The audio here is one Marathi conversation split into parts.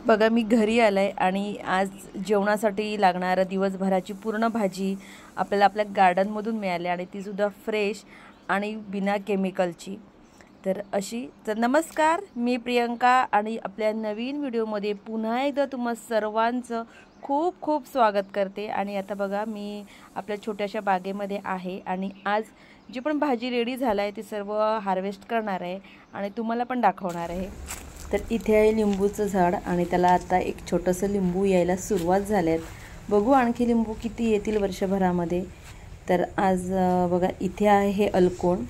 बघा मी घरी आलाय आणि आज जेवणासाठी लागणारा दिवसभराची पूर्ण भाजी आपल्याला आपल्या गार्डनमधून मिळाली आणि ती सुद्धा फ्रेश आणि बिना केमिकलची। तर नमस्कार, मी प्रियंका आणि आपल्या नवीन व्हिडिओमध्ये पुन्हा एकदा तुम्हा सर्वांचं खूप खूप स्वागत करते। आणि आता बघा मी आपल्या छोट्याशा बागेमध्ये आहे आणि आज जी पण भाजी रेडी झालाय ती सर्व हार्वेस्ट करणार आहे आणि तुम्हाला पण दाखवणार आहे। तर इथे आहे लिंबूचं झाड आणि त्याला आता एक छोटंसं लिंबू यायला सुरुवात झाल्यात। बघू आणखी लिंबू किती येतील वर्षभरामध्ये। तर आज बघा इथे आहे हे अलकोण,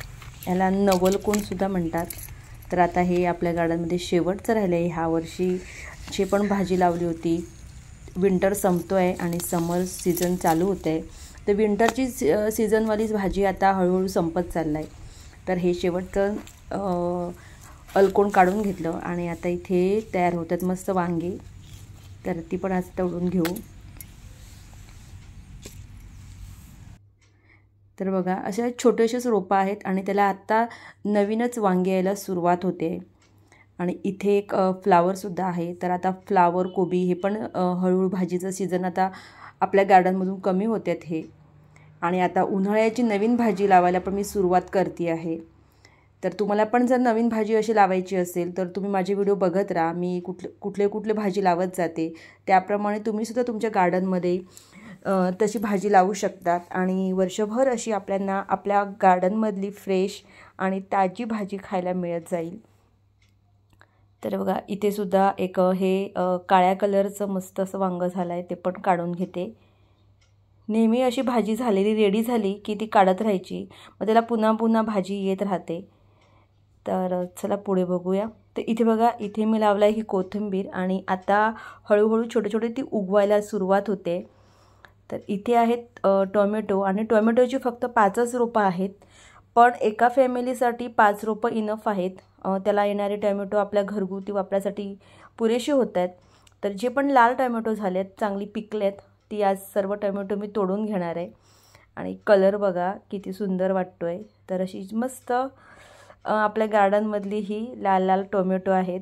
याला नवलकोण सुद्धा म्हणतात। तर आता हे आपल्या गार्डनमध्ये शेवटचं राहिलं आहे। ह्या वर्षी जे पण भाजी लावली होती, विंटर संपतोय आणि समर सीझन चालू होतंय, तर विंटरची सीझनवालीच भाजी आता हळूहळू संपत चाललाय। तर हे शेवटचं अलकोण काढून घेतलं आणि आता इथे तयार होतात मस्त वांगे। तर ती पण आज तोडून घेऊ। तर बघा अशा छोटेसेच रोपं आहेत आणि त्याला आता नवीनच वांगे यायला सुरुवात होते। आणि इथे एक फ्लावरसुद्धा आहे। तर आता फ्लावर कोबी हे पण हळूहळू भाजीचं सीझन आता आपल्या गार्डनमधून कमी होतात हे। आणि आता उन्हाळ्याची नवीन भाजी लावायला पण मी सुरुवात करते आहे। तर तुम्हाला पण जर नवीन भाजी अशी लावायची असेल तर तुम्ही माझे व्हिडिओ बघत राहा। मी कुठले भाजी लावत जाते त्याप्रमाणे तुम्हीसुद्धा तुमच्या गार्डनमध्ये तशी भाजी लावू शकतात आणि वर्षभर अशी आपल्याला आपल्या गार्डनमधली फ्रेश आणि ताजी भाजी खायला मिळत जाईल। तर बघा इथे सुद्धा एक हे काळ्या कलरचं मस्त असं वांगं झालं आहे, ते पण काढून घेते। नेहमी अशी भाजी झालेली रेडी झाली की ती काढत राहायची, मग त्याला पुन्हा पुन्हा भाजी येत राहते। तर चला पुढे बघूया। तर इथे बघा इथे मी लावला ही कोथिंबीर आणि आता हळूहळू छोटे छोटे ती उगवायला सुरुवात होते। तर इथे आहेत टोमॅटो आणि टोमॅटोची फक्त 5च रोपं आहेत, पण एका फॅमिलीसाठी 5 रोपं इनफ आहेत। त्याला येणारे टोमॅटो आपल्या घरगुती वापरासाठी पुरेसे होत आहेत। तर जे पण लाल टोमॅटो झालेत, चांगली पिकलेत, ती आज सर्व टोमॅटो मी तोडून घेणार आहे। आणि कलर बघा किती सुंदर वाटतोय। तर अशी मस्त आपल्या गार्डनमधली ही लाल लाल टोमॅटो आहेत।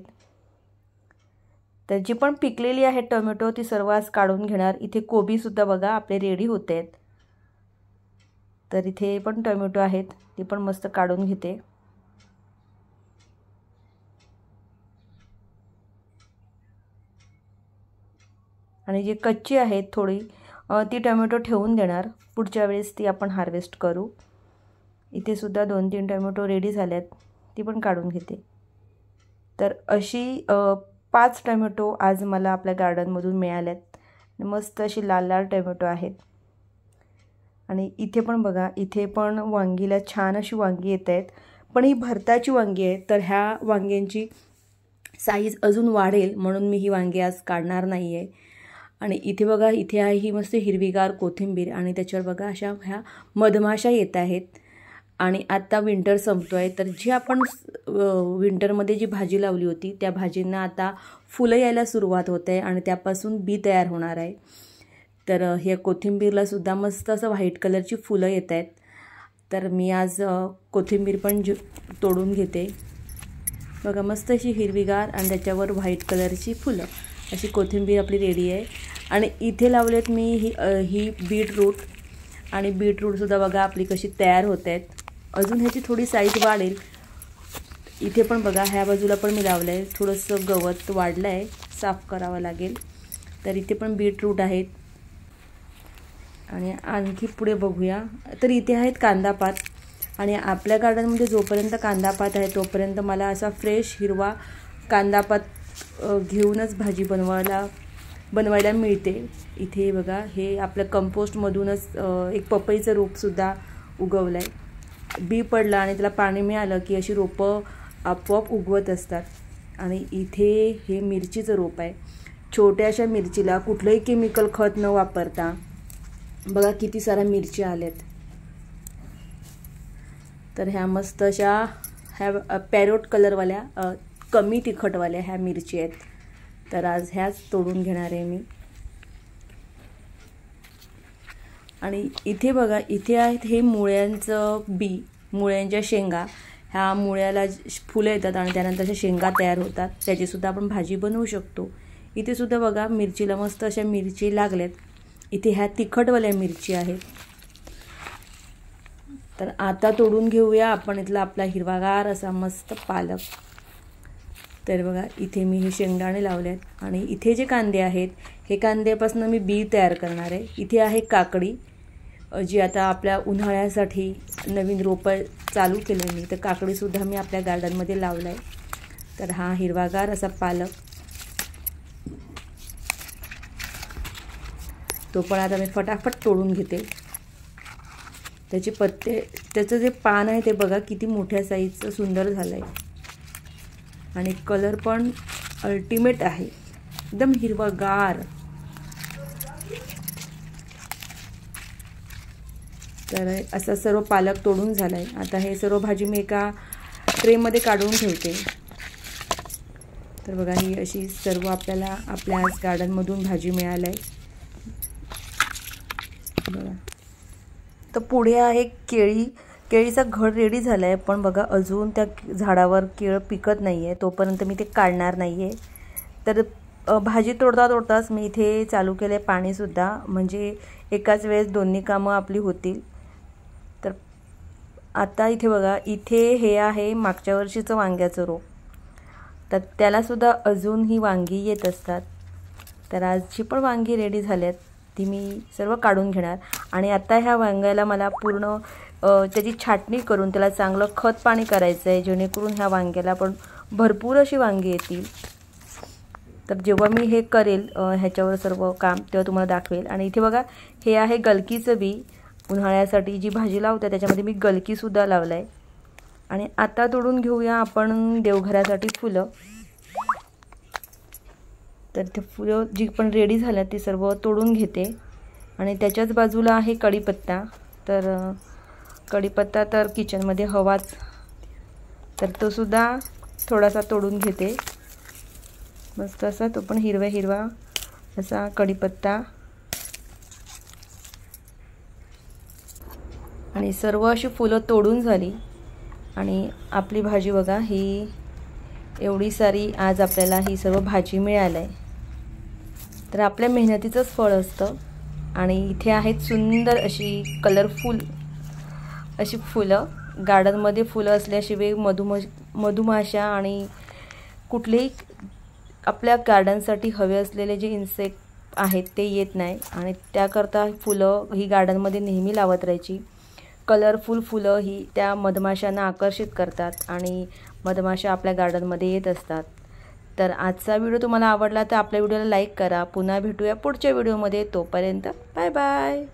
तर जी पण पिकलेली आहेत टोमॅटो ती सर्व आज काढून घेणार। इथे कोबीसुद्धा बघा आपले रेडी होत आहेत। तर इथे पण टोमॅटो आहेत, ती पण मस्त काढून घेते। आणि जी कच्ची आहेत थोडी ती टोमॅटो ठेवून देणार, पुढच्या वेळेस ती आपण हार्वेस्ट करू। इथे सुद्धा 2-3 टोमॅटो रेडी झाल्यात, ती पण काढून घेते। तर अशी 5 टोमॅटो आज मला आपल्या गार्डनमधून मिळाल्यात। मस्त अशी लाल लाल टोमॅटो आहेत। आणि इथे पण बघा इथे पण वांगीला छान अशी वांगी येत आहेत, पण ही भरताची वांगी आहेत। तर ह्या वांग्यांची साईज अजून वाढेल म्हणून मी ही वांगी आज काढणार नाही आहे। आणि इथे बघा इथे आहे ही मस्त हिरवीगार कोथिंबीर आणि त्याच्यावर बघा अशा ह्या मधमाशा येत आहेत। आणि आता विंटर संपतोय, तर जी आपण विंटरमध्ये जी भाजी लावली होती त्या भाजींना आता फुलं यायला सुरुवात होते आणि त्यापासून बी तयार होणार आहे। तर ह्या कोथिंबीरला सुद्धा मस्त असं व्हाईट कलरची फुलं येत आहेत। तर मी आज कोथिंबीर पण तोडून घेते। बघा मस्त अशी हिरवीगार आणि त्याच्यावर व्हाईट कलरची फुलं, अशी कोथिंबीर आपली रेडी आहे। आणि इथे लावलेत मी ही बीटरूट आणि बीटरूटसुद्धा बघा आपली कशी तयार होत आहेत। अजून ह्याची थोडी साईज वाढेल। इथे पण बघा ह्या बाजूला पण मी लावलं आहे, थोडंसं गवत वाढलं आहे, साफ करावं लागेल। तर इथे पण बीटरूट आहेत। आणि आणखी पुढे बघूया तर इथे आहेत कांदापात। आणि आपल्या गार्डनमध्ये जोपर्यंत कांदापात आहे तोपर्यंत मला असा फ्रेश हिरवा कांदापात घेऊनच भाजी बनवायला मिळते। इथे बघा हे आपल्या कंपोस्टमधूनच एक पपईचं रोपसुद्धा उगवलं आहे। बी पडलं आणि त्याला पाणी मिळालं की अशी रोपं आपोआप उगवत असतात। आणि इथे हे मिरचीचं रोप आहे। छोट्याशा मिरचीला कुठलंही केमिकल खत न वापरता बघा किती साऱ्या मिरच्या आल्यात। तर ह्या मस्त अशा ह्या पॅरोट कलरवाल्या कमी तिखटवाल्या ह्या मिरची आहेत। तर आज ह्याच तोडून घेणार आहे मी। आणि इथे बघा इथे आहेत हे मुळ्यांचं बी, मुळ्यांच्या शेंगा। ह्या मुळ्याला फुलं येतात आणि त्यानंतर अशा शेंगा तयार होतात, त्याची सुद्धा आपण भाजी बनवू शकतो। इथे सुद्धा बघा मिरचीला मस्त अशा मिरची लागल्यात. इथे ह्या तिखटवाल्या मिरची आहेत. तर आता तोडून घेऊया आपण इथला आपला हिरवागार असा मस्त पालक. तर बघा इथे मी हे शेंगदाणे लावलेत आणि इथे जे कांदे आहेत हे कांद्यापासून मी बी तयार करणार आहे. इथे आहे काकडी जी आता आपल्या उन्हाळ्यासाठी नवीन रोपं चालू केलं मी. तर काकडीसुद्धा मी आपल्या गार्डनमध्ये लावलं आहे. तर हा हिरवागार असा पालक तो पण आता मी फटाफट तोडून घेते. त्याचे पत्ते त्याचं जे पान आहे ते बघा किती मोठ्या साईजचं सुंदर झालं आहे आणि कलर पण अल्टिमेट आहे, एकदम हिरवागार. तर असा सर्व पालक तोडून झाला आहे. आता हे सर्व भाजी मी एका ट्रेमध्ये काढून ठेवते. तर बघा ही अशी सर्व आपल्याला आपल्या आज गार्डनमधून भाजी मिळाली आहे बघा. तर पुढे आहे केळीचा घड रेडी झाला आहे, पण बघा अजून त्या झाडावर केळ पिकत नाही आहे. तोपर्यंत मी ते काढणार नाही आहे. तर भाजी तोडताच मी इथे चालू केलं आहे पाणीसुद्धा, म्हणजे एकाच वेळेस दोन्ही कामं आपली होतील. तर आता इथे बघा इथे हे आहे मागच्या वर्षीचं वांग्याचं रोप. तर त्यालासुद्धा अजून ही वांगी येत असतात. तर आजची पण वांगी रेडी झाल्यात, ती मी सर्व काढून घेणार. आणि आता ह्या वांग्याला मला पूर्ण त्याची छाटणी करून त्याला चांगलं खत पाणी करायचं आहे, जेणेकरून ह्या वांग्याला पण भरपूर अशी वांगी येतील. तर जेव्हा मी हे करेल ह्याच्यावर सर्व काम तेव्हा तुम्हाला दाखवेल. आणि इथे बघा हे आहे गलकीचं बी. उन्हाळ्यासाठी जी भाजी लावते त्याच्यामध्ये मी गलकीसुद्धा लावलं आहे. आणि आता तोडून घेऊया आपण देवघरासाठी फुलं. तर ते फुलं जी पण रेडी झाल्या ती सर्व तोडून घेते. आणि त्याच्याच बाजूला आहे कढीपत्ता. तर कढीपत्ता तर किचनमध्ये हवाच, तर तो सुद्धा थोडासा तोडून घेते. मस्त असा तो पण हिरवा असा कढीपत्ता. आणि सर्व अशी फुलं तोडून झाली आणि आपली भाजी बघा ही एवढी सारी आज आपल्याला ही सर्व भाजी मिळाली आहे. तर आपल्या मेहनतीचंच फळ असतं. आणि इथे आहेत सुंदर अशी कलरफुल अशी फुलं. गार्डनमध्ये फुलं असल्याशिवाय मधुमाशा आणि कुठलेही आपल्या गार्डनसाठी हवे असलेले जे इन्सेक्ट आहेत ते येत नाही. आणि त्याकरता फुलं ही गार्डनमध्ये नेहमी लावत राहायची. कलरफुल फुलं ही त्या मधमाशांना आकर्षित करतात आणि मधमाशा आपल्या गार्डनमध्ये येत असतात. तर आजचा व्हिडिओ तुम्हाला आवडला तर आपल्या व्हिडिओला लाईक करा. पुन्हा भेटूया पुढच्या व्हिडिओमध्ये. तोपर्यंत बाय बाय.